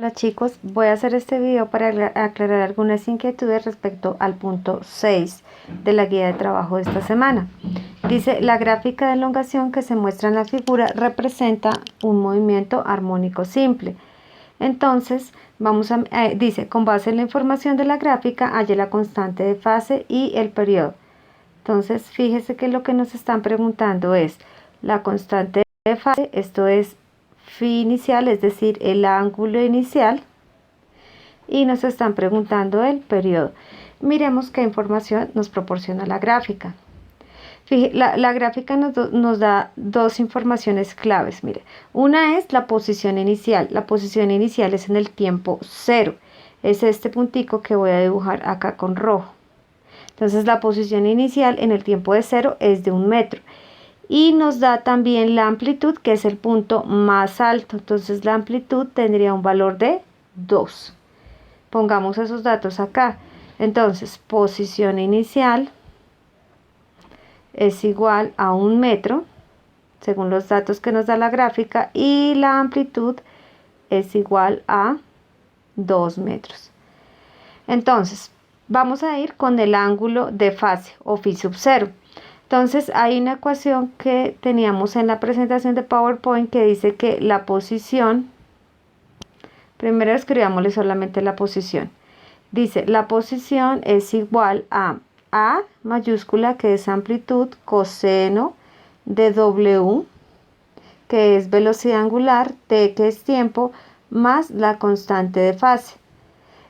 Hola chicos, voy a hacer este video para aclarar algunas inquietudes respecto al punto 6 de la guía de trabajo de esta semana. Dice, la gráfica de elongación que se muestra en la figura representa un movimiento armónico simple. Entonces, dice, con base en la información de la gráfica, halle la constante de fase y el periodo. Entonces, fíjese que lo que nos están preguntando es la constante de fase, esto es phi inicial, es decir, el ángulo inicial, y nos están preguntando el periodo. Miremos qué información nos proporciona la gráfica. La gráfica nos da dos informaciones claves. Mire, una es la posición inicial. La posición inicial es en el tiempo 0. Es este puntico que voy a dibujar acá con rojo. Entonces la posición inicial en el tiempo de 0 es de 1 metro. Y nos da también la amplitud, que es el punto más alto. Entonces la amplitud tendría un valor de 2. Pongamos esos datos acá. Entonces, posición inicial es igual a 1 metro, según los datos que nos da la gráfica, y la amplitud es igual a 2 metros. Entonces, vamos a ir con el ángulo de fase, o phi sub 0. Entonces, hay una ecuación que teníamos en la presentación de PowerPoint que dice que la posición, primero escribámosle solamente la posición. Dice, la posición es igual a mayúscula, que es amplitud, coseno de W, que es velocidad angular, T, que es tiempo, más la constante de fase.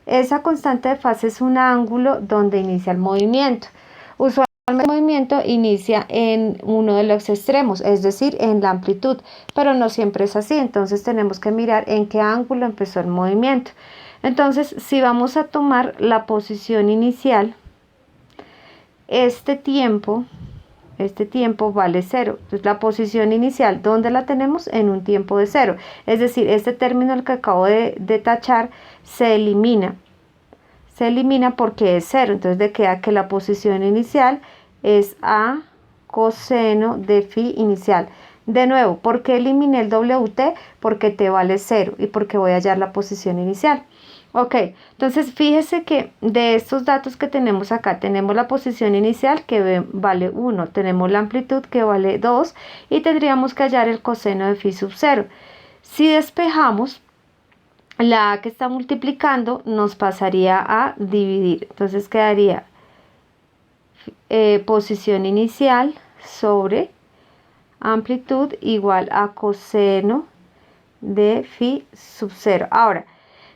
Esa constante de fase es un ángulo donde inicia el movimiento. Usualmente el movimiento inicia en uno de los extremos, es decir, en la amplitud, pero no siempre es así. Entonces tenemos que mirar en qué ángulo empezó el movimiento. Entonces, si vamos a tomar la posición inicial, este tiempo vale 0. Entonces, la posición inicial, ¿dónde la tenemos? En un tiempo de 0. Es decir, este término el que acabo de tachar se elimina. Se elimina porque es 0. Entonces, queda que la posición inicial es a coseno de phi inicial. De nuevo, ¿por qué eliminé el WT? Porque T vale 0 y porque voy a hallar la posición inicial. Ok, entonces fíjese que de estos datos que tenemos acá, tenemos la posición inicial que vale 1, tenemos la amplitud que vale 2 y tendríamos que hallar el coseno de phi sub 0. Si despejamos, la A que está multiplicando nos pasaría a dividir. Entonces quedaría posición inicial sobre amplitud igual a coseno de phi sub 0. Ahora,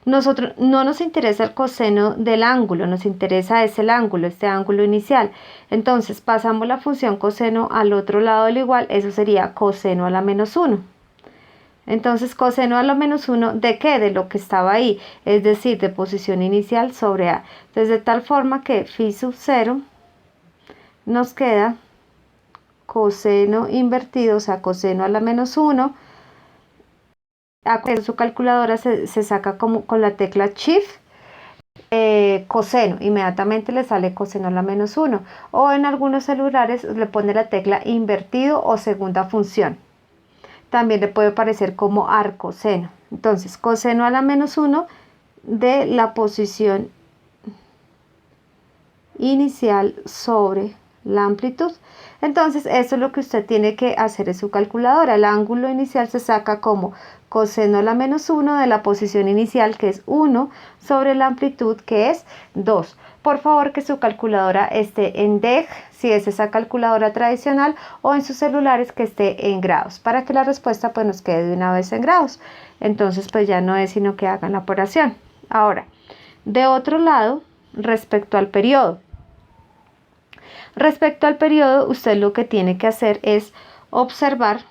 nosotros no nos interesa el coseno del ángulo, nos interesa es el ángulo, este ángulo inicial. Entonces pasamos la función coseno al otro lado del igual, eso sería coseno a la menos 1. Entonces coseno a la menos 1, ¿de qué? De lo que estaba ahí, es decir, de posición inicial sobre A. Entonces de tal forma que phi sub 0 nos queda coseno invertido, o sea, coseno a la menos 1. Su calculadora se saca como con la tecla Shift, coseno, inmediatamente le sale coseno a la menos 1. O en algunos celulares le pone la tecla invertido o segunda función. También le puede aparecer como arcoseno. Entonces, coseno a la menos 1 de la posición inicial sobre la amplitud. Entonces, eso es lo que usted tiene que hacer en su calculadora. El ángulo inicial se saca como coseno a la menos 1 de la posición inicial, que es 1, sobre la amplitud, que es 2. Por favor, que su calculadora esté en DEG, si es esa calculadora tradicional, o en sus celulares que esté en grados, para que la respuesta pues nos quede de una vez en grados. Entonces, pues ya no es sino que hagan la operación. Ahora, de otro lado, respecto al periodo. Respecto al periodo, usted lo que tiene que hacer es observar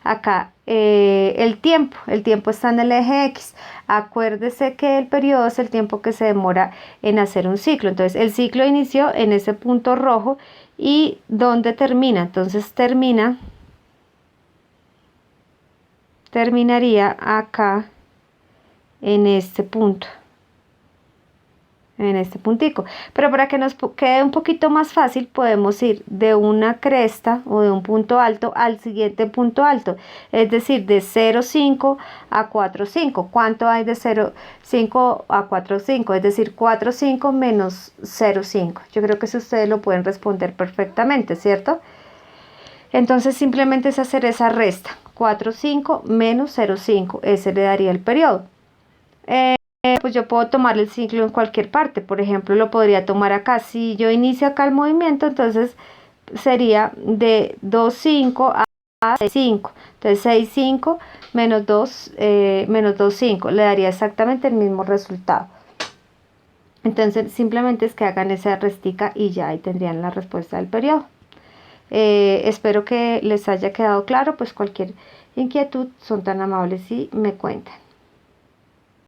acá el tiempo. El tiempo está en el eje X. Acuérdese que el periodo es el tiempo que se demora en hacer un ciclo. Entonces, el ciclo inició en ese punto rojo. ¿Y dónde termina? Entonces, terminaría acá en este punto. en este puntico. Pero para que nos quede un poquito más fácil, podemos ir de una cresta o de un punto alto al siguiente punto alto, es decir, de 0,5 a 4,5. ¿Cuánto hay de 0,5 a 4,5? Es decir, 4,5 menos 0,5. Yo creo que eso ustedes lo pueden responder perfectamente, ¿cierto? Entonces simplemente es hacer esa resta, 4,5 menos 0,5, ese le daría el periodo. Pues yo puedo tomar el ciclo en cualquier parte, por ejemplo, lo podría tomar acá. Si yo inicio acá el movimiento, entonces sería de 2,5 a 6,5. Entonces 6,5 menos 2, menos 2,5, le daría exactamente el mismo resultado. Entonces simplemente es que hagan esa restica y ya ahí tendrían la respuesta del periodo. Espero que les haya quedado claro, pues cualquier inquietud son tan amables y me cuentan.